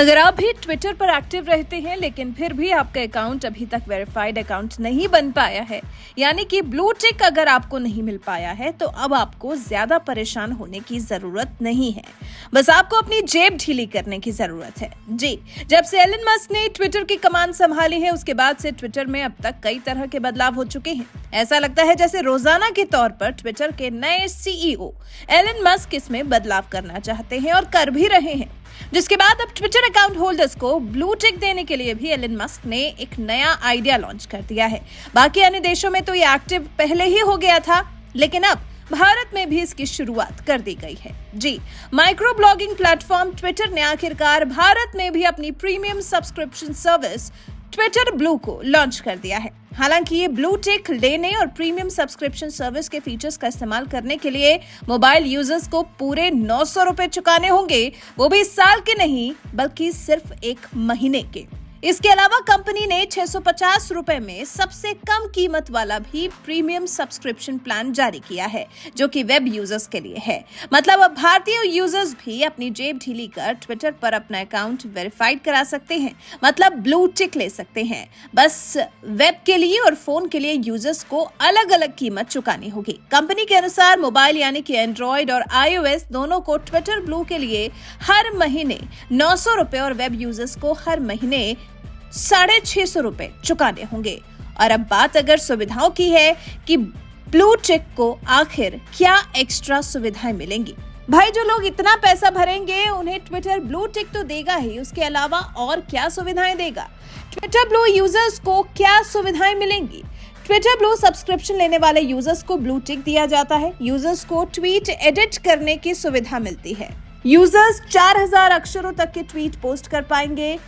अगर आप भी ट्विटर पर एक्टिव रहते हैं लेकिन फिर भी आपका अकाउंट अभी तक वेरीफाइड अकाउंट नहीं बन पाया है, यानी कि ब्लू टिक अगर आपको नहीं मिल पाया है, तो अब आपको ज्यादा परेशान होने की जरूरत नहीं है। बस आपको अपनी जेब ढीली करने की जरूरत है। जी, जब से एलन मस्क ने ट्विटर की कमान संभाली है, उसके बाद से ट्विटर में अब तक कई तरह के बदलाव हो चुके हैं। ऐसा लगता है जैसे रोजाना के तौर पर ट्विटर के नए सीईओ एलन मस्क इसमें बदलाव करना चाहते हैं और कर भी रहे हैं, जिसके बाद अब ट्विटर अकाउंट होल्डर्स को ब्लू टिक देने के लिए भी एलन मस्क ने एक नया आइडिया लॉन्च कर दिया है। बाकी अन्य देशों में तो ये एक्टिव पहले ही हो गया था, लेकिन अब भारत में भी इसकी शुरुआत कर दी गई है। जी, माइक्रो ब्लॉगिंग प्लेटफॉर्म ट्विटर ने आखिरकार भारत में भी अपनी premium subscription service Twitter blue को लॉन्च कर दिया है। हालांकि ये ब्लू टिक लेने और प्रीमियम सब्सक्रिप्शन सर्विस के फीचर्स का इस्तेमाल करने के लिए मोबाइल यूजर्स को पूरे 900 रुपए चुकाने होंगे, वो भी इस साल के नहीं बल्कि सिर्फ 1 महीने के। इसके अलावा कंपनी ने 650 रुपए में सबसे कम कीमत वाला भी प्रीमियम सब्सक्रिप्शन प्लान जारी किया है, जो कि वेब यूजर्स के लिए है। मतलब अब भारतीय यूजर्स भी अपनी जेब ढीली कर ट्विटर पर अपना अकाउंट वेरीफाइड करा सकते हैं, मतलब ब्लू टिक ले सकते हैं। बस वेब के लिए और फोन के लिए यूजर्स को अलग अलग कीमत चुकानी होगी। कंपनी के अनुसार मोबाइल यानी कि एंड्रॉइड और iOS दोनों को ट्विटर ब्लू के लिए हर महीने 900 रुपए और वेब यूजर्स को हर महीने 650 रुपए चुकाने होंगे। और अब बात अगर सुविधाओं की है कि ब्लू टिक को आखिर क्या एक्स्ट्रा सुविधाएं मिलेंगी। भाई, जो लोग इतना पैसा भरेंगे उन्हें ट्विटर ब्लू टिक तो देगा ही, उसके अलावा और क्या सुविधाएं देगा। ट्विटर ब्लू यूजर्स को क्या सुविधाएं मिलेंगी। ट्विटर ब्लू सब्सक्रिप्शन लेने वाले यूजर्स को ब्लू टिक दिया जाता है। यूजर्स को ट्वीट एडिट करने की सुविधा मिलती है। यूजर्स 4000 अक्षरों तक के ट्वीट पोस्ट कर पाएंगे।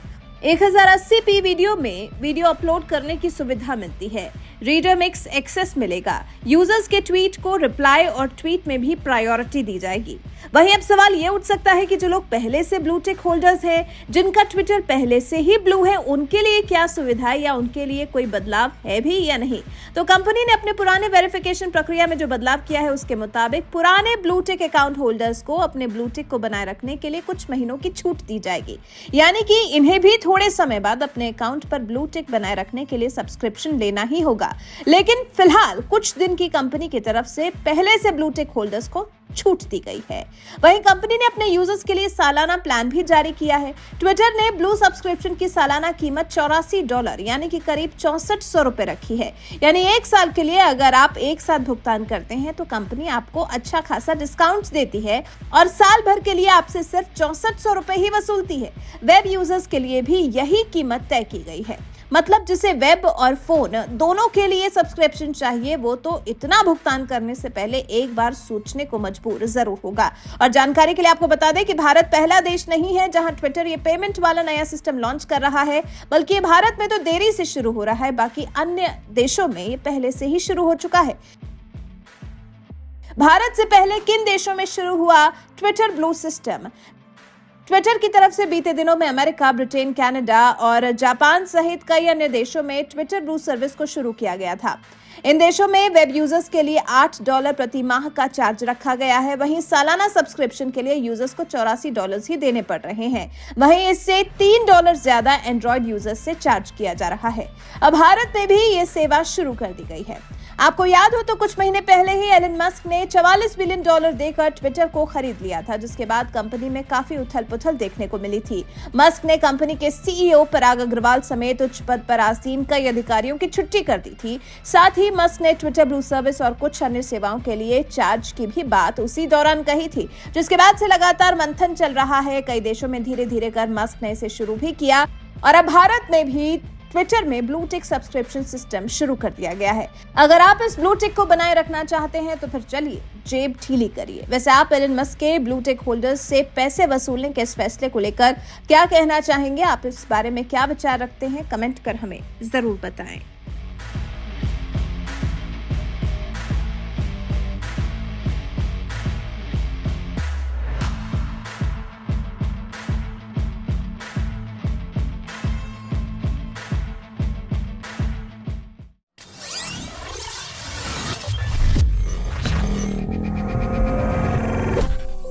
1080p वीडियो में वीडियो अपलोड करने की सुविधा मिलती है। रीडर मिक्स एक्सेस मिलेगा। यूजर्स के ट्वीट को रिप्लाई और ट्वीट में भी प्रायोरिटी दी जाएगी। वहीं अब सवाल ये उठ सकता है कि जो लोग पहले से ब्लू टिक होल्डर्स हैं, जिनका ट्विटर पहले से ही ब्लू है, उनके लिए क्या सुविधा है या उनके लिए कोई बदलाव है भी या नहीं। तो कंपनी ने अपने पुराने वेरिफिकेशन प्रक्रिया में जो बदलाव किया है, उसके मुताबिक पुराने ब्लू टिक अकाउंट होल्डर्स को अपने ब्लू टिक को बनाए रखने के लिए कुछ महीनों की छूट दी जाएगी, यानी कि इन्हें भी थोड़े समय बाद अपने अकाउंट पर ब्लू टिक बनाए रखने के लिए सब्सक्रिप्शन लेना ही होगा। लेकिन फिलहाल कुछ दिन की कंपनी की तरफ से पहले से ब्लू टिक होल्डर्स को छूट दी गई है। वहीं कंपनी ने अपने यूजर्स के लिए सालाना प्लान भी जारी किया है। ट्विटर ने ब्लू सब्सक्रिप्शन की सालाना कीमत $84 यानी कि करीब 6400 रुपए रखी है। यानी 1 साल के लिए अगर आप एक साथ भुगतान करते हैं तो कंपनी आपको अच्छा खासा डिस्काउंट देती है और साल भर के लिए आपसे सिर्फ 6400 रुपए ही वसूलती है। वेब यूजर्स के लिए भी यही कीमत तय की गई है। मतलब जिसे वेब और फोन दोनों के लिए सब्सक्रिप्शन चाहिए, वो तो इतना भुगतान करने से पहले एक बार सोचने को मजबूर जरूर होगा। और जानकारी के लिए आपको बता दें कि भारत पहला देश नहीं है जहां ट्विटर ये पेमेंट वाला नया सिस्टम लॉन्च कर रहा है, बल्कि भारत में तो देरी से शुरू हो रहा है। बाकी अन्य देशों में ये पहले से ही शुरू हो चुका है। भारत से पहले किन देशों में शुरू हुआ ट्विटर ब्लू सिस्टम? ट्विटर की तरफ से बीते दिनों में अमेरिका, ब्रिटेन, कनाडा और जापान सहित कई अन्य देशों में ट्विटर ब्लू सर्विस को शुरू किया गया था। इन देशों में वेब यूजर्स के लिए $8 प्रति माह का चार्ज रखा गया है। वहीं सालाना सब्सक्रिप्शन के लिए यूजर्स को $84 ही देने पड़ रहे हैं। वहीं इससे $3 ज्यादा एंड्रॉइड यूजर्स से चार्ज किया जा रहा है। अब भारत में भी ये सेवा शुरू कर दी गई है। आपको याद हो तो कुछ महीने पहले ही एलन मस्क ने $44 बिलियन देकर ट्विटर को खरीद लिया था, जिसके बाद कंपनी में काफी उथल-पुथल देखने को मिली थी। मस्क ने कंपनी के सीईओ पराग अग्रवाल समेत उच्च पद पर आसीन कई अधिकारियों की छुट्टी कर दी थी। साथ ही मस्क ने ट्विटर ब्लू सर्विस और कुछ अन्य सेवाओं के लिए चार्ज की भी बात उसी दौरान कही थी, जिसके बाद से लगातार मंथन चल रहा है। कई देशों में धीरे धीरे कर मस्क ने इसे शुरू भी किया और अब भारत में भी ट्विटर में ब्लू टिक सब्सक्रिप्शन सिस्टम शुरू कर दिया गया है। अगर आप इस ब्लू टिक को बनाए रखना चाहते हैं तो फिर चलिए जेब ढीली करिए। वैसे आप एलन मस्क के ब्लू टिक होल्डर्स से पैसे वसूलने के इस फैसले को लेकर क्या कहना चाहेंगे? आप इस बारे में क्या विचार रखते हैं? कमेंट कर हमें जरूर बताएं।